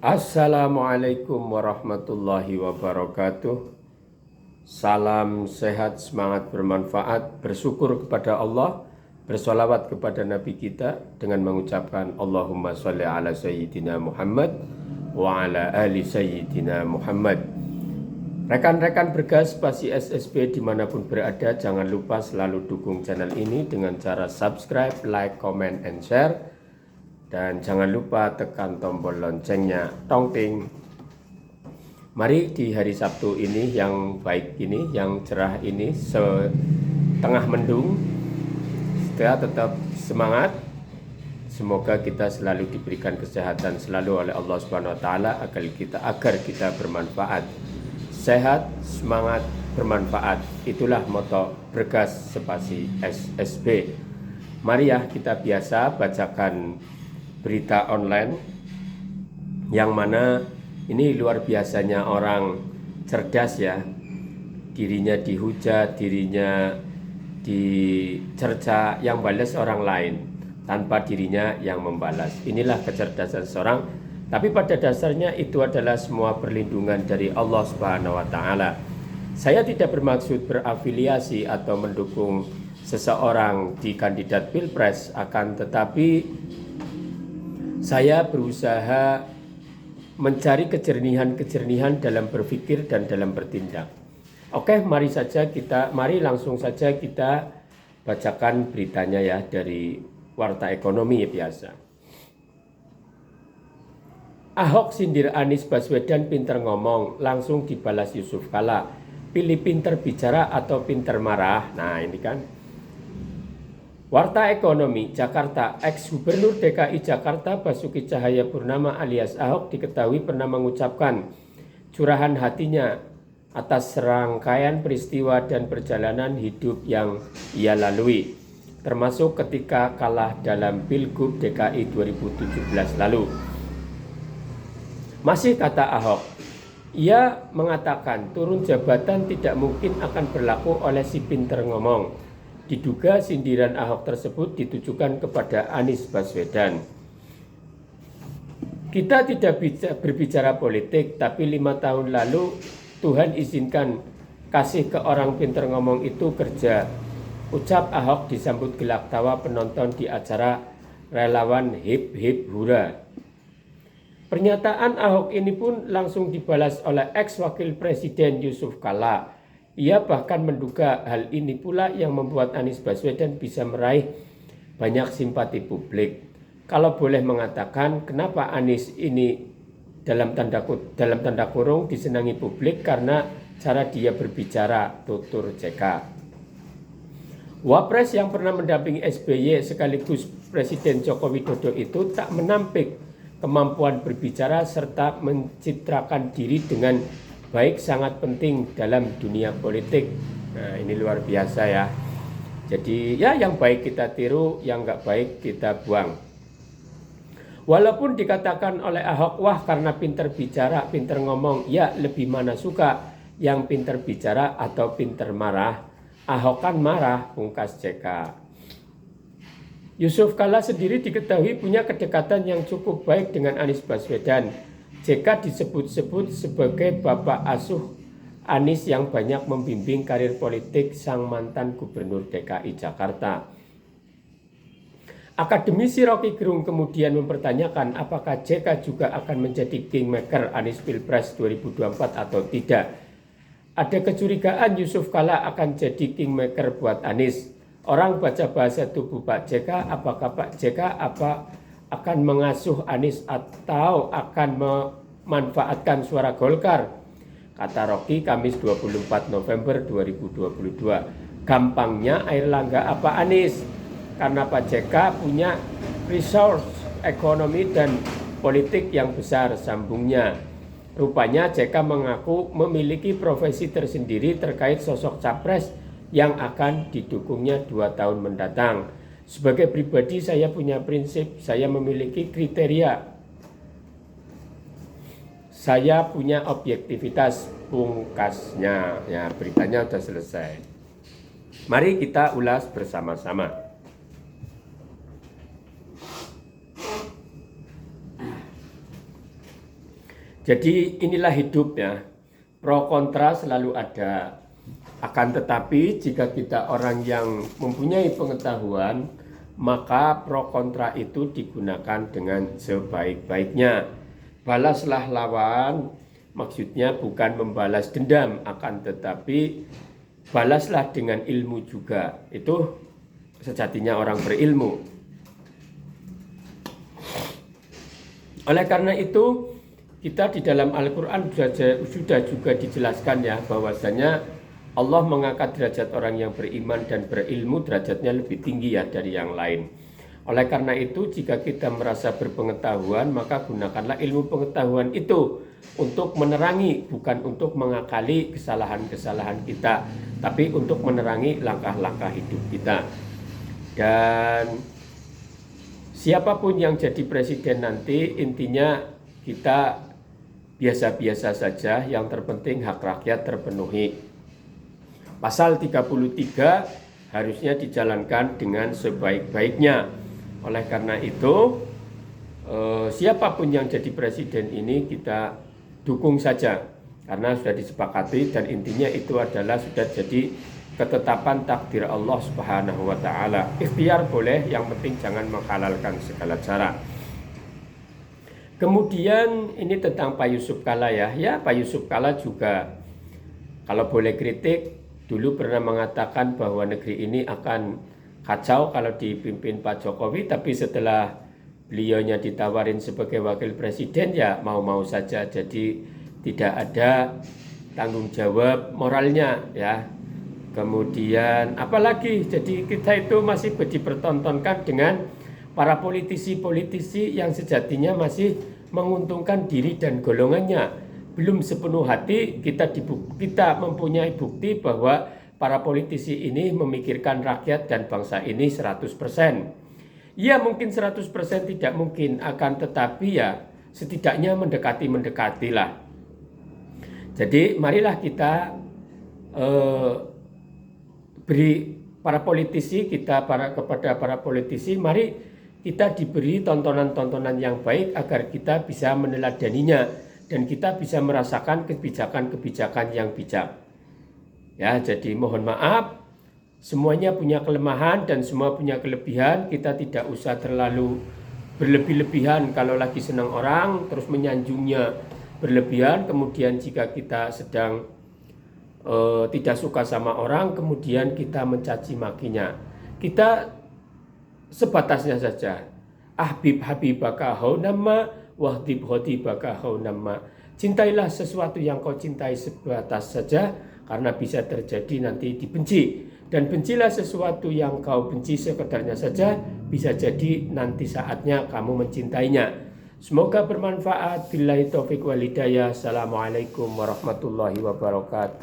Assalamualaikum warahmatullahi wabarakatuh. Salam sehat, semangat bermanfaat, bersyukur kepada Allah, bersolawat kepada Nabi kita dengan mengucapkan Allahumma sholli ala Sayyidina Muhammad wa ala ali Sayyidina Muhammad. Rekan-rekan bergas Spasi SSB dimanapun berada, jangan lupa selalu dukung channel ini dengan cara subscribe, like, comment, and share. Dan jangan lupa tekan tombol loncengnya, tong ting. Mari di hari Sabtu ini yang baik ini, yang cerah ini, setengah mendung, kita tetap semangat. Semoga kita selalu diberikan kesehatan selalu oleh Allah Subhanahu wa taala agar kita bermanfaat. Sehat, semangat, bermanfaat. Itulah moto Bergas Spasi SSB. Mari ya kita biasa bacakan berita online yang mana ini luar biasanya orang cerdas ya, dirinya dihujat, dirinya dicerca, yang balas orang lain tanpa dirinya yang membalas. Inilah kecerdasan seorang, tapi pada dasarnya itu adalah semua perlindungan dari Allah Subhanahu wa taala. Saya tidak bermaksud berafiliasi atau mendukung seseorang di kandidat Pilpres, akan tetapi saya berusaha mencari kejernihan dalam berpikir dan dalam bertindak. Oke, mari langsung saja kita bacakan beritanya ya dari Warta Ekonomi biasa. Ahok sindir Anies Baswedan pinter ngomong, langsung dibalas Yusuf Kala. Pilih pinter bicara atau pinter marah. Nah ini kan. Warta Ekonomi Jakarta, ex-gubernur DKI Jakarta Basuki Cahayapurnama alias Ahok diketahui pernah mengucapkan curahan hatinya atas serangkaian peristiwa dan perjalanan hidup yang ia lalui, termasuk ketika kalah dalam Pilgub DKI 2017 lalu. Masih kata Ahok, ia mengatakan turun jabatan tidak mungkin akan berlaku oleh si pinter ngomong. Diduga sindiran Ahok tersebut ditujukan kepada Anies Baswedan. Kita tidak berbicara politik, tapi 5 tahun lalu Tuhan izinkan kasih ke orang pinter ngomong itu kerja. Ucap Ahok disambut gelak tawa penonton di acara relawan hip hip hura. Pernyataan Ahok ini pun langsung dibalas oleh ex-wakil presiden Yusuf Kala. Ia bahkan menduga hal ini pula yang membuat Anies Baswedan bisa meraih banyak simpati publik. Kalau boleh mengatakan, kenapa Anies ini dalam tanda kurung disenangi publik karena cara dia berbicara, tutur JK. Wapres yang pernah mendampingi SBY sekaligus Presiden Joko Widodo itu tak menampik kemampuan berbicara serta mencitrakan diri dengan baik, sangat penting dalam dunia politik. Nah ini luar biasa ya. Jadi ya yang baik kita tiru, yang nggak baik kita buang. Walaupun dikatakan oleh Ahok, wah karena pinter bicara, pinter ngomong, ya lebih mana suka yang pinter bicara atau pinter marah. Ahok kan marah, pungkas JK. Yusuf Kala sendiri diketahui punya kedekatan yang cukup baik dengan Anies Baswedan. JK disebut-sebut sebagai bapak asuh Anies yang banyak membimbing karir politik sang mantan gubernur DKI Jakarta. Akademisi Rocky Gerung kemudian mempertanyakan apakah JK juga akan menjadi kingmaker Anies Pilpres 2024 atau tidak. Ada kecurigaan Yusuf Kala akan jadi kingmaker buat Anies. Orang baca bahasa tubuh Pak JK, apakah Pak JK akan mengasuh Anies atau akan memanfaatkan suara Golkar? Kata Rocky Kamis 24 November 2022. Gampangnya Airlangga apa Anies? Karena Pak JK punya resource ekonomi dan politik yang besar, sambungnya. Rupanya JK mengaku memiliki profesi tersendiri terkait sosok capres yang akan didukungnya 2 tahun mendatang. Sebagai pribadi saya punya prinsip, saya memiliki kriteria, saya punya objektivitas, pungkasnya. Ya, beritanya sudah selesai. Mari kita ulas bersama-sama. Jadi inilah hidup ya, pro kontra selalu ada. Akan tetapi jika kita orang yang mempunyai pengetahuan, maka pro kontra itu digunakan dengan sebaik-baiknya. Balaslah lawan, maksudnya bukan membalas dendam, akan tetapi balaslah dengan ilmu juga. Itu sejatinya orang berilmu. Oleh karena itu, kita di dalam Al-Quran sudah juga dijelaskan ya, bahwasanya Allah mengangkat derajat orang yang beriman dan berilmu, derajatnya lebih tinggi ya dari yang lain. Oleh karena itu, jika kita merasa berpengetahuan, maka gunakanlah ilmu pengetahuan itu untuk menerangi, bukan untuk mengakali kesalahan-kesalahan kita, tapi untuk menerangi langkah-langkah hidup kita. Dan siapapun yang jadi presiden nanti, intinya kita biasa-biasa saja, yang terpenting hak rakyat terpenuhi. Pasal 33 harusnya dijalankan dengan sebaik-baiknya. Oleh karena itu, siapapun yang jadi presiden ini kita dukung saja, karena sudah disepakati dan intinya itu adalah sudah jadi ketetapan takdir Allah Subhanahu wa Ta'ala. Ikhtiar boleh, yang penting jangan menghalalkan segala cara. Kemudian ini tentang Pak Yusuf Kalla ya. Ya, Pak Yusuf Kalla juga kalau boleh kritik, dulu pernah mengatakan bahwa negeri ini akan kacau kalau dipimpin Pak Jokowi, tapi setelah beliaunya ditawarin sebagai wakil presiden ya mau-mau saja, jadi tidak ada tanggung jawab moralnya ya. Kemudian apalagi, jadi kita itu masih dipertontonkan dengan para politisi-politisi yang sejatinya masih menguntungkan diri dan golongannya. Belum sepenuh hati kita mempunyai bukti bahwa para politisi ini memikirkan rakyat dan bangsa ini 100%. Ya mungkin 100% tidak mungkin, akan tetapi ya setidaknya mendekati lah. Jadi marilah kita beri para politisi kita kepada para politisi, mari kita diberi tontonan-tontonan yang baik agar kita bisa meneladaninya dan kita bisa merasakan kebijakan-kebijakan yang bijak. Ya, jadi mohon maaf, semuanya punya kelemahan dan semua punya kelebihan. Kita tidak usah terlalu berlebih-lebihan kalau lagi senang orang terus menyanjungnya berlebihan. Kemudian jika kita sedang tidak suka sama orang, kemudian kita mencaci makinya. Kita sebatasnya saja. Ahbib habibaka haunamma wahdib hodibaka haunamma. Cintailah sesuatu yang kau cintai sebatas saja, karena bisa terjadi nanti dibenci. Dan bencilah sesuatu yang kau benci sekedarnya saja, bisa jadi nanti saatnya kamu mencintainya. Semoga bermanfaat. Billahi taufiq wal hidayah. Assalamualaikum warahmatullahi wabarakatuh.